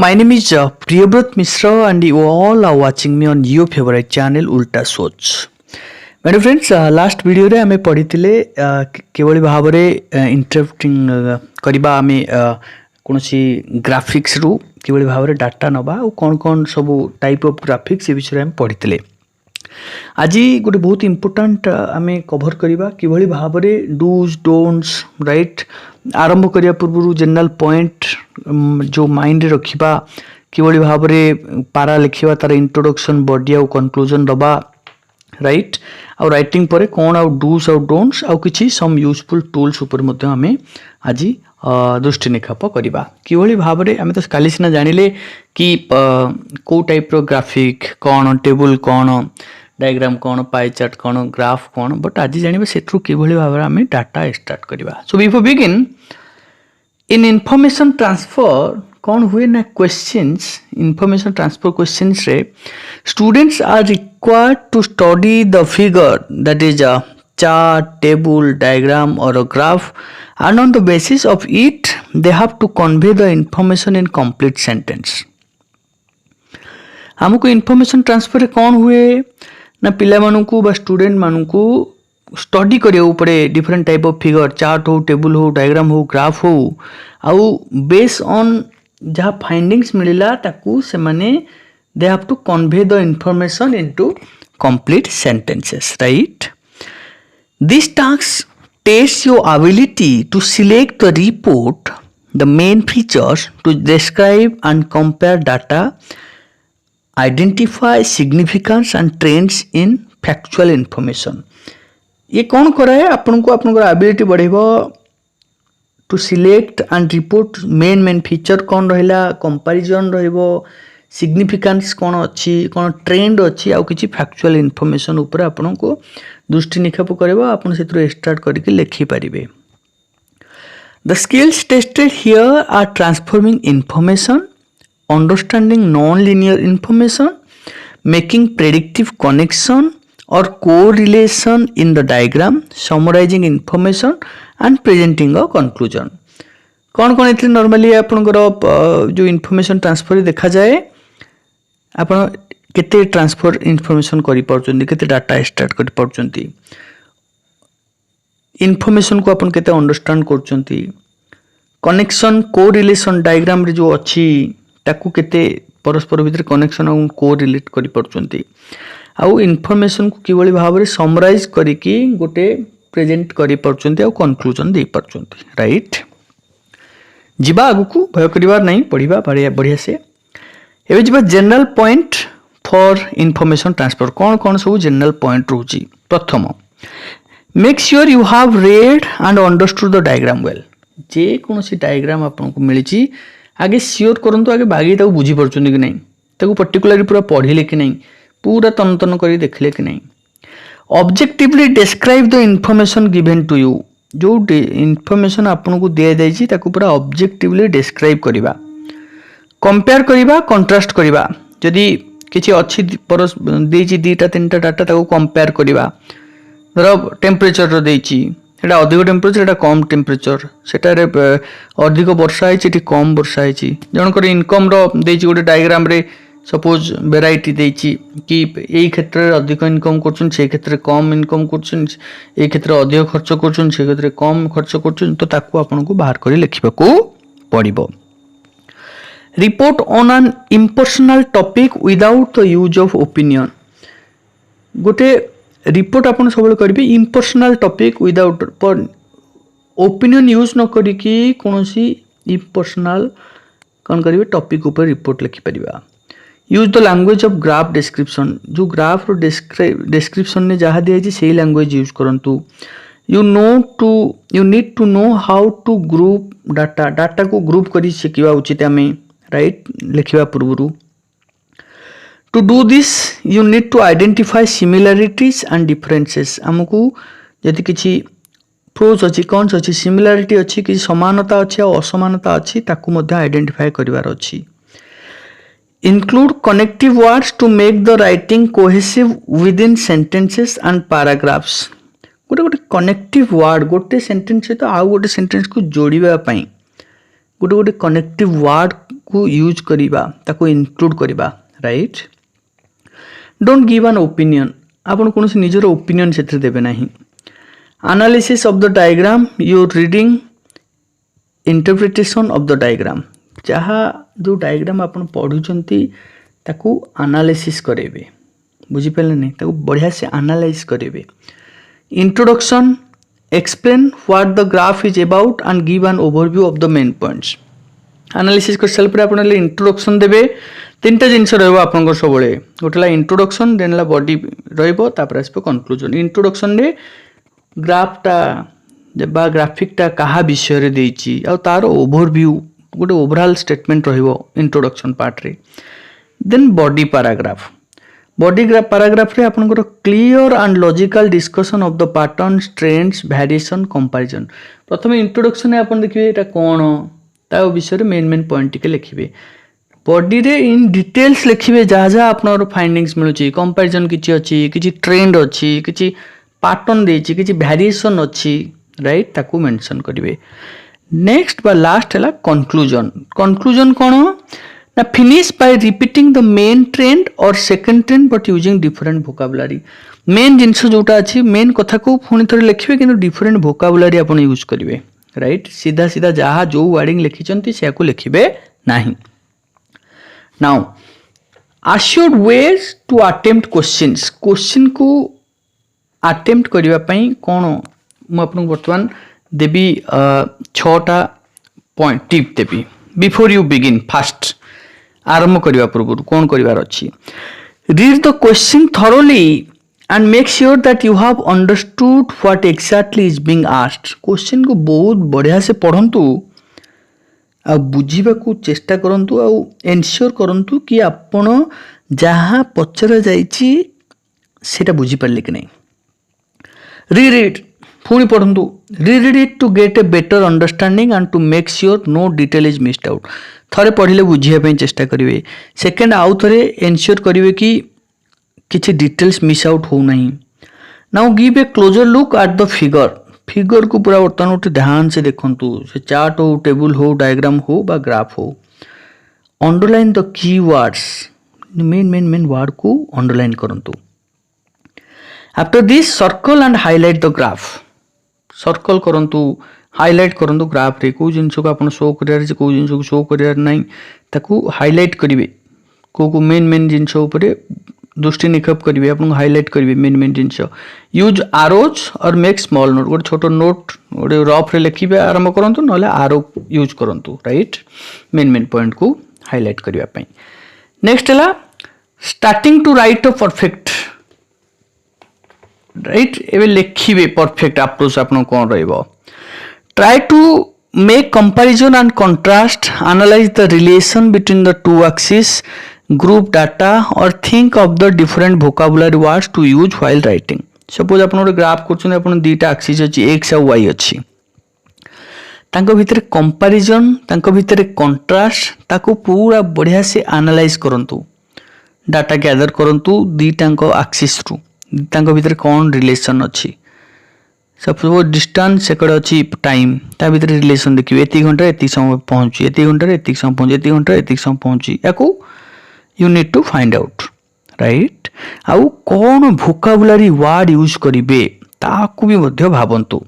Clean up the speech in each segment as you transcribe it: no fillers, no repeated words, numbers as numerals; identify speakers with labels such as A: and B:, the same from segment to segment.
A: My name is Priyabrat Mishra and you all are watching me on your favorite channel Ulta Soch. My friends, last video रे हमें पढ़ी थिले केवल Bhavre interrupting करिबा हमें कोनसी ग्राफिक्स रु केवल भावरे डाटा नबा और कौन सब टाइप ऑफ ग्राफिक्स ए विषय हमें पढ़ी थिले। आज गोटे बहुत इंपोर्टेंट आमे कवर करिबा किभली भाबरे डूज डोंट्स राइट आरंभ करिया पूर्व जनरल पॉइंट जो माइंड रखिबा किभली भाबरे पारा लिखिबा तार इंट्रोडक्शन बॉडी और कंक्लूजन दबा राइट और राइटिंग पर कौन आउ डूज और डोंट्स आउ किछि सम यूजफुल टूल्स ऊपर मध्ये हमें आज दृष्टि निक्षेप करिबा किभली भाबरे हमें तो काली सिना जानिले कि को टाइप रो ग्राफिक कौन टेबल कौन डायग्राम कौन पाई चार्ट कौन ग्राफ कौन बट आज जानिबा सेथरु किभली भाबरे हमें डाटा एक्सट्रैक्ट करिबा। So before beginning information transfer कौन हुए ना क्वेश्चंस इन्फॉर्मेशन ट्रांसफर क्वेश्चंस रे students are required to study the figure that is a chart, table, diagram or a graph and on the basis of it they have to convey the information in complete sentence। हमको information transfer कौन हुए ना पिला मानू बा student मानू study करिया ऊपर different type of figure chart हो टेबल हो डायग्राम हो ग्राफ हो आउ बेस ऑन जहाँ फाइंडिंग्स मिलला ताकू से माने they have to convey the information into complete sentences right. This task tests your ability to select the report, the main features to describe and compare data, identify significance and trends in factual information। ये कौन करा है आपनको ability बढ़ेबो to select and report main feature कौन रहिला comparison रहिबो significance कौन अच्छी कौन ट्रेंड अच्छी आउ किछि फैक्चुअल इन्फॉर्मेशन ऊपर आपनको दृष्टि निक्षेप करबा आपण सेतु एक्सट्रैक्ट करके लिखि परिबे। The skills tested here are transforming information understanding non linear information making predictive connection और correlation in the diagram summarising information and presenting a conclusion. कौन कौन इतने नॉर्मली आपनकर जो इन्फॉर्मेशन ट्रांसफर देखा जाए आपण केते ट्रांसफर इन्फॉर्मेशन करि पाउचंती केते डाटा एक्सट्रैक्ट करि पाउचंती इन्फॉर्मेशन को आपण केते अंडरस्टैंड करचंती कनेक्शन कोरिलेशन डायग्राम रे जो अछि ताकू केते परस्पर भीतर कनेक्शन और कोरिलेट करि पाउचंती आउ इन्फॉर्मेशन को किबळी भाबरे समराइज करिकि गोटे प्रेजेंट करि पाउचंती आउ कंक्लूजन दे पाउचंती राइट। जीवा आगु को भय करिवार नहीं पढ़िबा बढ़िया से एबे जीवा general point for information transfer कौन कौन सब जनरल पॉइंट रोची। प्रथम make sure you have read and understood the diagram well जे कोनसी डायग्राम आपनको मिलिची आगे श्योर करंतु आगे बागी ताको बुझी परचुनी कि नहीं ताको पर्टिकुलरली पूरा पढ़िले कि नहीं पूरा तन तन करी देखले कि नहीं। Objectively describe the information given to you जो इन्फॉर्मेशन आपको दिया जाइए ताकू पूरा ऑब्जेक्टिवली डिस्क्राइब करिबा कंपेयर करिबा कंट्रास्ट करिबा जदि किछि अछि परस देछि दीटा तीनटा डाटा ताकू कंपेयर करिबा धर टेम्परेचर रो देछि एटा अधिक टेम्परेचर एटा कम टेम्परेचर सेटा रे अधिक वर्षा है एटी कम वर्षा है जनकर इनकम रो देछि गोटे डायग्राम रे सपोज वेराइटी देछि कि एई क्षेत्र रे अधिक इनकम करछन से क्षेत्र रे कम इनकम करछन एई क्षेत्र रे अधिक खर्च करछन से क्षेत्र रे कम खर्च करछन तो ताकू आपनको बाहर करी लिखिबाकू पड़िबो। Report on an impersonal topic without the use of opinion गोटे रिपोर्ट आपन सबले करबे इम्पर्सनल टॉपिक विदाउट पर ओपिनियन यूज न करिकि कोनोसी इम्पर्सनल कोन करिवे टॉपिक ऊपर रिपोर्ट लिखि परिबा। Use the language of graph description जो ग्राफ रो डिस्क्रिप्शन ने जहाँ दिया से लैंग्वेज यूज करंतु। You need to know how to group data को ग्रुप करी शिखिबा उचित आमे राइट लिखिबा पूर्वरु। To do this you need to identify similarities and differences हमकू यदि किछि प्रोज अछि कॉन्स अछि सिमिलरिटी अछि कि समानता अछि और असमानता अछि ताकू मध्ये आइडेंटिफाई करिवार अछि। Include connective words to make the writing cohesive within sentences and paragraphs। गोटे कनेक्टिव वर्ड गोटे सेंटेंस सहित आउ गोटे सेंटेंस को जोड़िबा पई गोटे कनेक्टिव वर्ड को यूज करिबा ताको इंक्लूड करिबा right don't give an opinion आपण कोनोसी निजर ओपिनियन सेत्र देबे नाही analysis of the diagram you reading interpretation of the diagram जहाँ जो डायग्राम आपण पढुचंती ताको एनालिसिस करेबे बुझी पले नहीं ताको बढ़िया से एनालाइज करेबे introduction explain what the graph is about and give an overview of the main points analysis कर साल पर आपन इंट्रोडक्शन देबे तीनटा जिंस रहबो आपन सब बळे गोटेला इंट्रोडक्शन देन ला बॉडी रहबो तापर आसबो कंक्लूजन इंट्रोडक्शन रे ग्राफटा बा ग्राफिकटा कहा विषय रे देइची आ तार ओवरव्यू गोटे ओवरऑल स्टेटमेंट रहबो इंट्रोडक्शन पार्ट रे then body paragraph body paragraph रे आपन clear and logical discussion of the patterns trends variation comparison प्रथम इंट्रोडक्शन में आपन देखिबे एटा कोन ता विषय रे मेन पॉइंट के लिखिबे बॉडी रे इन डिटेल्स लिखिबे जहाँ जहाँ आपनर फाइंडिंग्स मिलुची कंपैरिजन किछि अछि किछि ट्रेंड अछि किछि पैटर्न देछि किछि वेरिएशन अछि राइट ताकू मेंशन करिवे नेक्स्ट बा लास्ट हला कंक्लूजन कोन ना finish by repeating the main trend और second trend but using different vocabulary main जिंस जोटा अछि मेन कथा को पुणी थोड़े लिखिबे किंतु डिफरेंट वोकाबुलरी आपण यूज करिवे राइट सीधा सीधा जहाँ जो वर्डिंग लिखिचंती से को लिखिबे नाही now assured ways to attempt question को अटेम्प्ट करिवा पई कोन म आपन वर्तमान देबी 6टा point tip Devi before you begin fast आरंभ करने पूर्व कौन कर read the question thoroughly and make sure that you have understood what exactly is being asked question को बहुत बढ़िया से पढ़ंतु आ बुझीबा को चेष्टा करंतु आ एनश्योर करंतु कि आपण जहाँ पचरा जाइछि सेटा बुझी पारले कि नहीं रीड पुणी पढ़ंतु read it to get a better understanding and to make sure no detail is missed out थरे पढ़िले बुझिया चेष्टा करेंगे सेकेंड आउ थे एनश्योर करेंगे कि किसी डिटेल्स मिस आउट हो नहीं now give A closure look at the figure को पूरा बर्तमान गोटे ध्यान से देखंतु से चार्ट हो टेबल हो डायग्राम हो बा ग्राफ हो underline the keywords main word को अंडरलाइन करंतु after this circle and highlight the graph circle करंतु हाईलाइट करंतु ग्राफ रे को जिंस को आपण शो करियार जे को जिंस को शो करियार नाही ताकू हाईलाइट करिवे को मेन जिंस ऊपर दृष्टि निक्षेप करिवे आपण हाईलाइट करिवे मेन जिंस यूज आरोज और मेक स्मॉल नोट गोटे छोटो नोट गोटे रफ रे लिखिबे आरंभ करंतु नले आरो यूज करंतु राइट मेन पॉइंट को हाईलाइट करिवा पई नेक्स्ट हला starting to write a perfect right एबे लिखिबे परफेक्ट अप्रोच आपण कोन रहइबो try to make comparison and contrast analyze the relation between the two axes group data or think of the different vocabulary words to use while writing suppose आपण ଗୋଟେ graph करछन आपण दुईटा axis अछि x और y अछि तांको भितर comparison तांको भितर कंट्रास्ट ताको पूरा बढ़िया से एनालाइज करंतु डाटा गैदर करंतु दुईटांको एक्सिस रु तांको भितर कोन रिलेशन अछि सपोज डिस्टेंस सेकड़ अच्छी टाइम ता भीतर रिलेशन देखिए एति घंटा एति समय पहुंची एति घंटा एति समय पहुंची एति घंटा एति समय पहुंची याकू you need to find out right आउ कौन वोकाबुलरी वर्ड यूज करिवे ताकू भी मध्य भाबंतु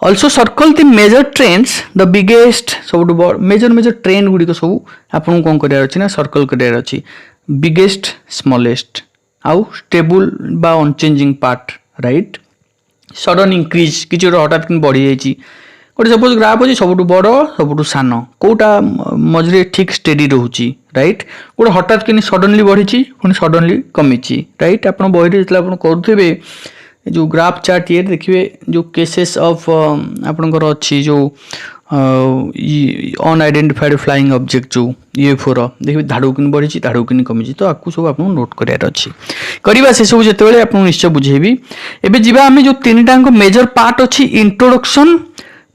A: also circle the major trends the biggest सब मेजर ट्रेंड गुडी सब आपन कोन करियार अछि ना सर्कल करियार अछि बिगेस्ट स्मॉलेस्ट आउ स्टेबल बा unchanging part right sudden increase किसी गोटे हठात कि बढ़ी जाइए गोटे सपोज ग्राफ अच्छे सब बड़ सब सान कौटा मझे ठीक स्टेडी रोचे राइट गोटे हठात कि सडनली बढ़ी पुणी सडनली कमी राइट आप बही जो करुवे जो ग्राफ चार्ट ये देखिए जो केसेस ऑफ आपणकर अच्छी जो अनआइडेंटिफाइड फ्लाइंग ऑब्जेक्ट जो यूएफओ देखिए धाड़ू कि बढ़ी धाड़ू कि कमी तो आपको सब आपको नोट करार अच्छी करवा से सब जो आपको निश्चय बुझेबी एबे जीवा आमे जो तीनटा मेजर पार्ट अच्छी इंट्रोडक्शन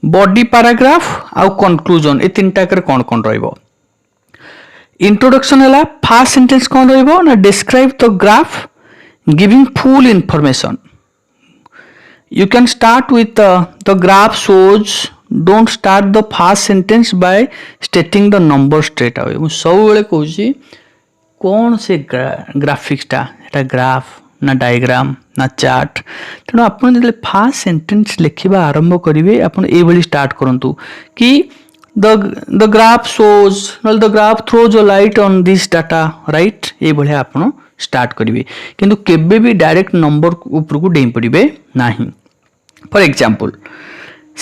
A: बॉडी पैराग्राफ आउ कंक्लूजन ए तीनटा कौन कौन रहिबो इंट्रोडक्शन है फर्स्ट सेंटेंस कौन रहिबो ना describe the graph giving full information you can start with the graph shows don't start the fast sentence by stating the number straight away मु सब बेले कहूँ कौन से ग्राफिक्सटा एटा ग्राफ ना डायग्राम ना चार्ट तेणु आपन जो फास्ट सेंटेंस लिखा आरंभ करेंगे आपन ये स्टार्ट करूँ कि the graph shows the graph throws a light on this data right ये भलिया आपन स्टार्ट करेंगे किंतु केबे भी डायरेक्ट नंबर ऊपर को डेई पड़े नहीं for example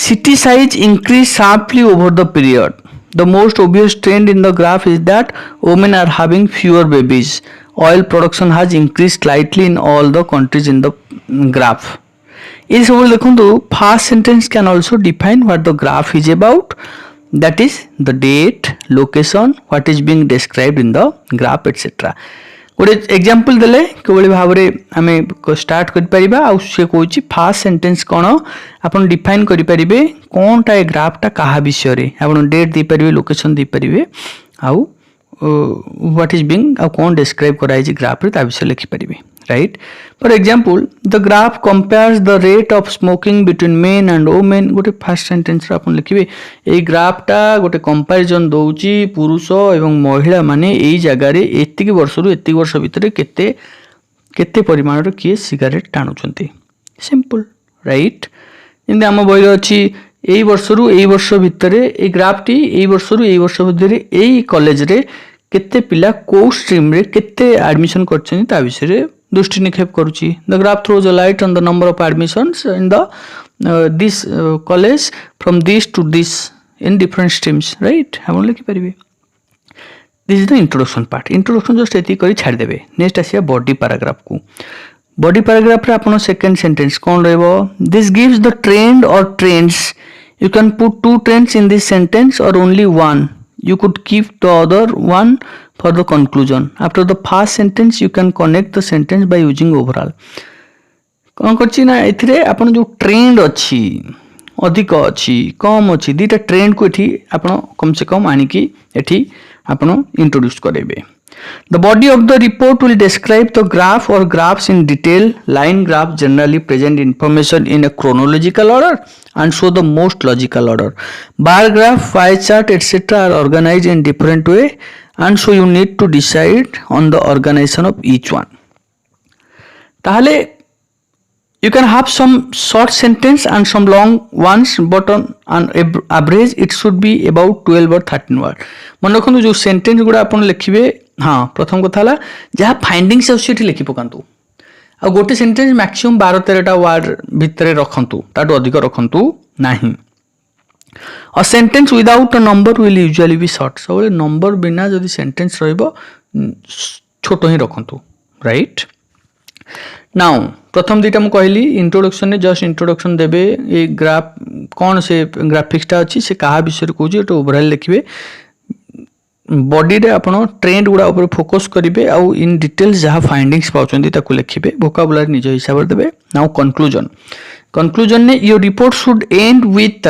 A: city size increase sharply over the period. The most obvious trend in the graph is that women are having fewer babies. Oil production has increased slightly in all the countries in the graph. ये सब देखो fast sentence can also define what the graph is about. That is the date, location, what is being described in the graph, etc. गोटे example देले किभଳି भाबरे आमे start करि परिबा आ से कहूची fast sentence कोन आपण define करि परिबे कोनटा ए ग्राफटा काहा विषय रे आपण डेट दे परिबे लोकेशन दे परिबे आ व्हाट इज बीइंग आ कोन डिस्क्राइब कराई जे ग्राफ रे ता विषय लिखि परिबे right. For example, the graph compares the rate of smoking between men and women. गोटे फर्स्ट सेंटेंस रे आपण लिखिबे ए ग्राफटा गोटे कंपैरिजन दउची पुरुष एवं महिला माने एई जगह रे एतिकी वर्ष रु एतिकी वर्ष भितरे केते परिमाण रे किए सिगरेट टाणुचंती सिंपल राइट. इनदे हम बहिर अछि एई वर्ष रु एई वर्ष भितरे ए ग्राफटी एई वर्ष रु एई वर्ष भितरे एई कॉलेज रे केते पिला को स्ट्रीम रे केते एडमिशन करछन ता विषय रे दृष्टि निक्षेप करुची. The graph throws a light on the number of admissions in the this college from this to this in different streams right. हम लिखि परिबे this is the introduction part. Introduction just एति करी छाड़ देबे. नेक्स्ट आसिया बॉडी पैराग्राफ को. Body paragraph रे आपण सेकंड सेंटेंस कोन रहबो this gives the trend or trends. You can put two trends in this sentence or only one. You could keep the other one for the conclusion. After the first sentence, you can connect the sentence by using overall. कौन करछि ना एथिरे आपण जो trend अछि अधिक अछि कम अछि दीटा ट्रेंड को एठी आपण कम से कम आनी की एठी आपण इंट्रोड्यूस करेबे. The body of the report will describe the graph or graphs in detail. Line graph generally present information in a chronological order and show the most logical order. Bar graph, pie chart, etc. are organized in different way and so you need to decide on the organization of each one. Tahale you can have some short sentence and some long ones but on average it should be about 12 or 13 word. मन रखु जो sentence गुड़ा अपन लिखिबे हाँ प्रथम कथा ला जहाँ findings अछि लिखि पकांतु आ गोटे सेंटेंस मैक्सिमम 12-13टा वर्ड भितरे रखंतु ताटो अधिक रखंतु नाही. A sentence without a number will usually be short. सब नंबर बिना जदि सेंटेंस रहइबो छोटो ही रखंतु राइट. नाउ प्रथम दीटा मु कहली इंट्रोडक्शन ने जस्ट इंट्रोडक्शन देबे ए ग्राफ कौन से ग्राफिक्सटा अछि से कहा विषय कहूची एटा ओवरऑल लिखिबे. बॉडी रे आपण ट्रेंड गुडा ऊपर फोकस करिवे आ इन डिटेल्स जहा फाइंडिंग्स पाउचंदी ताकू लिखिबे. वोकाबुलरी निज हिसाब रे देबे. नाउ कंक्लूजन ने your report should and with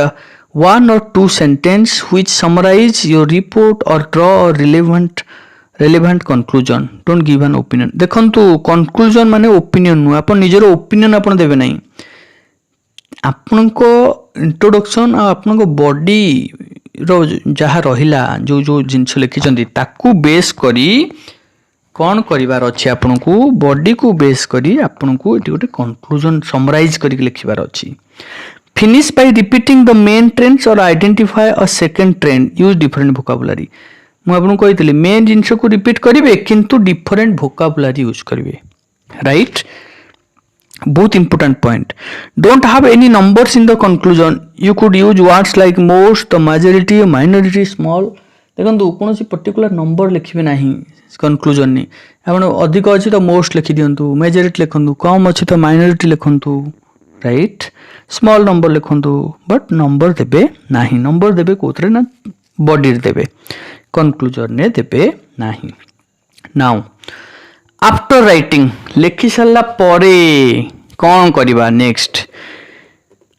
A: one or two sentence which summarize your report or draw a relevant conclusion. Don't give an opinion. देखंतु conclusion माने opinion नु आपण निजरो opinion आपण देबे नाही. आपण को इंट्रोडक्शन आ आपण को बॉडी रो जहा रहिला जो जो जिंस लिखिचंदी ताकू बेस करी कोन करिवार अछि आपण को बॉडी को बेस करी आपण को एटी गोटे कंक्लूजन समराइज करी लिखिबार अछि. Finish by repeating the main trends or identify a second trend. Use different vocabulary. मु आपन कहितली मेन जिंस को रिपीट करिवे किंतु डिफरेंट vocabulary यूज करिवे राइट. बहुत important point. Don't have any numbers in the conclusion. You could use words like most, the majority, minority, small. देखंतु कोनोसी particular number लिखिबे नाही कंक्लूजन ने. आपन अधिक अछि तो मोस्ट लिखि दियंतु, मेजॉरिटी लिखंतु, कम अछि तो माइनॉरिटी लिखंतु राइट. स्मॉल नंबर लिखंतु बट नंबर देबे नाही. नंबर देबे कोथरे ना बॉडी रे देबे कंक्लूजन ने देबे नाही. नाउ आफ्टर राइटिंग लिखि सल्ला परे कोन करिबा नेक्स्ट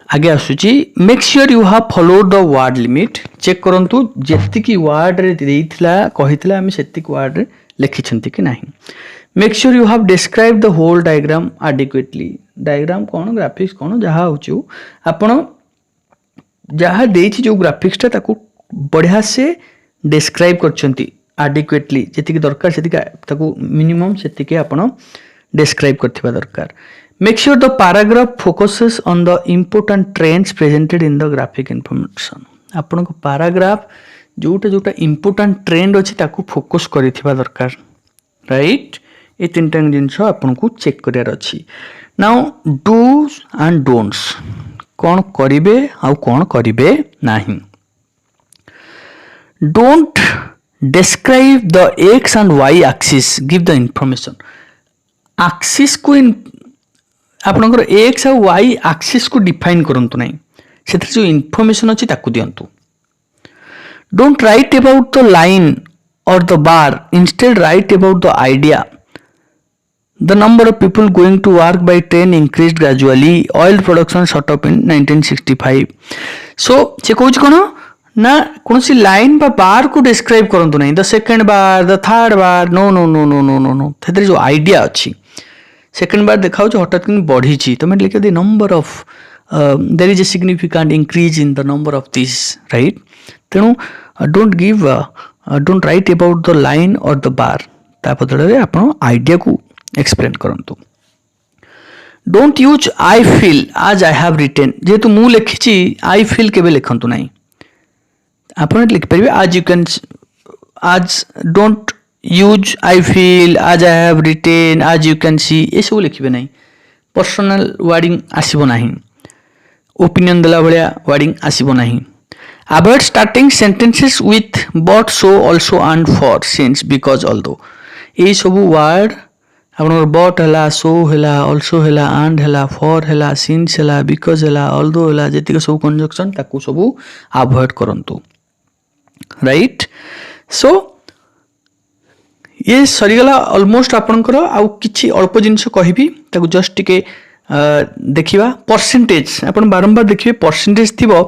A: आगे आसुची make sure you have followed the word limit. Check करंतु जेतिकी वर्ड रे देइथिला कहिथिला हम सेतिक वर्ड रे लिखिछंती कि नाही. Make sure you have describe the whole diagram adequately. Diagram कौन ग्राफिक्स कौन जहाँ हूँ आपण जहाँ देछि जो ग्राफिक्सटा ताकू बढ़िया से डिस्क्राइब करछंती adequately जेतिक दरकार सेतिक ताकू मिनिमम सेतिक आपण डिस्क्राइब करथिबा दरकार. Make sure the paragraph focuses on the important trends presented in the graphic information. आपण को paragraph जोटा important trend अछि ताकू फोकस करिथिबा दरकार, राइट. ए तीनटा जिंस आपण को चेक करियार अछि. नाउ डूज एंड डोंट्स कौन करिवे आ कौन करिवे नाही. Don't describe the x and y axis, give the information. axis को आपनकर x और y axis को डिफाइन करंतु नाही, सेथि जो इन्फॉर्मेशन अछि ताकू दियंतु. Don't write about the line or the bar, instead write about the idea. The number of people going to work by train increased gradually. Oil production shot up in 1965. So से कहूछि कोन ना कोनसी line बा बार को describe करंतु नाही. The second bar, the third bar, no no no no no no no. थेतरे जो idea अछि सेकंड बार देखाउ जो हठात किन बढ़ी छी तमे लिखे the number of there is a significant increase in the number of this, right. तेनु don't write about the line or the bar, ता बदले आपण आइडिया को एक्सप्लेन करंतु. डोंट यूज आई फील आज आई हैव रिटन. जेतु मु लिखिछि I feel केबे लिखंतु नाही. आपण लिख परिबे आज यू कैन, आज डोंट यूज आई फील, आज आई हैव रिटेन, आज यू कैन सी, ये सब लिखिबे नहीं. पर्सनल वर्डिंग आसीबो नहीं, ओपिनियन देला भलिया वर्डिंग आसीबो नहीं. Avoid starting sentences with but, so, also and for, since, because, although. ये सब वर्ड आपनकर बट हला, सो हला, आल्सो हला, एंड हला, फॉर हला, सिंस हला, बिकॉज हला, ऑल्दो हला, जेतिक सब कंजक्शन ताकू सब अवॉइड करंतु, राइट. सो ये सरीगला ऑलमोस्ट आपनकर आउ किछि अल्प जिंस कहबी ताकू जस्ट टिके देखिबा. परसेंटेज आपन बारंबार देखिबे परसेंटेज थिबो.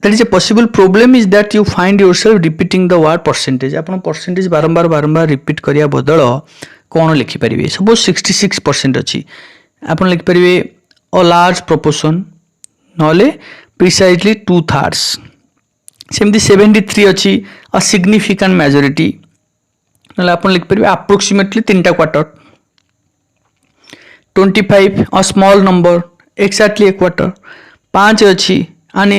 A: That is a possible problem is that you find yourself repeating the word percentage. आपन परसेंटेज बारंबार रिपीट करिया बदल कोन लिखि परिबे. सपोज 66% अछि, आपन लिखि परिबे अ लार्ज प्रोपोर्शन नले प्रिसाइजली 2/3. सेमती 73 अछि, अ सिग्निफिकेंट मेजॉरिटी नले आपन लिखि परिबे approximately 3/4. 25 a small number, exactly 1/4. 5 अछि an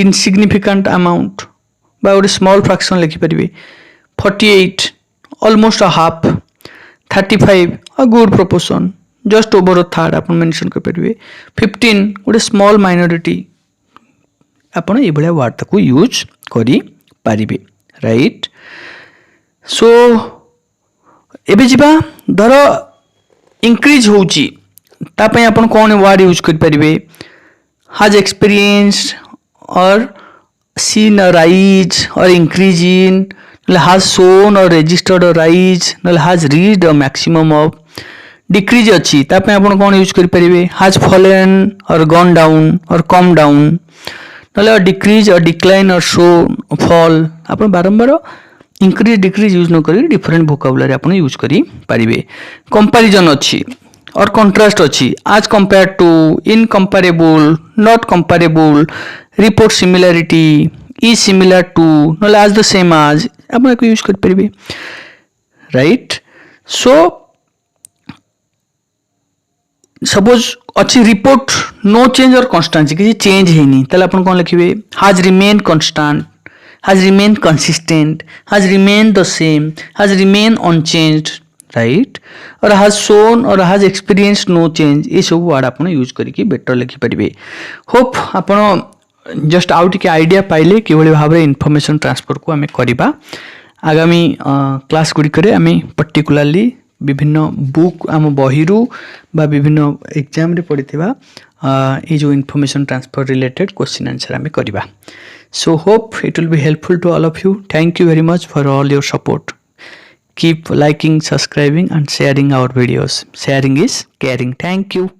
A: insignificant amount by a small fraction लिखि परिबे. 48 almost a half. 35 a good proportion, just over a third आपन मेंशन कर परिबे. 15 गोटे स्मॉल माइनॉरिटी. आपन ए भलिया वर्ड ताकू यूज करि परिबे, राइट. सो एबे जिबा धर इंक्रीज होउची ता पय आपन कोन वर्ड यूज कर परिबे. has experienced or seen a rise or increase in, has shown or registered a rise, has reached a maximum of. decrease अछि ता पे आपण कोन यूज करि परिबे. has fallen or gone down or come down, नले decrease or decline or show fall. आपण बारंबार increase decrease use न करी डिफरेंट वोकैबुलरी आपण यूज करि परिबे. कंपैरिजन अछि और contrast अछि, as compared to, incomparable, not comparable, report similarity, is similar to, नले as the same as आपण को यूज कर परिबे, राइट. सो सपोज अच्छी रिपोर्ट नो चेंज और कन्स्टांसी किसी चेंज हेनी ताले आपण कोन लिखिबे. has remained constant, has remained consistent, has remained the same, has remained unchanged, right. और has shown और has experienced no change, ये सब वर्ड आपण यूज करिकि बेटर लिखि परिबे. होप आपण जस्ट आउट के आइडिया पाइले किभଳି भाबरे इन्फॉर्मेशन ट्रांसफर को हमें करिबा. आगामी क्लास गुडी करे हमें पर्टिकुलरली विभिन्न बुक आम बहिरु बा विभिन्न एग्जाम रे पढिथिबा ये जो information transfer related question answer हमें करिबा. So hope it will be helpful to all of you. Thank you very much for all your support. Keep liking, subscribing and sharing our videos. Sharing is caring. Thank you.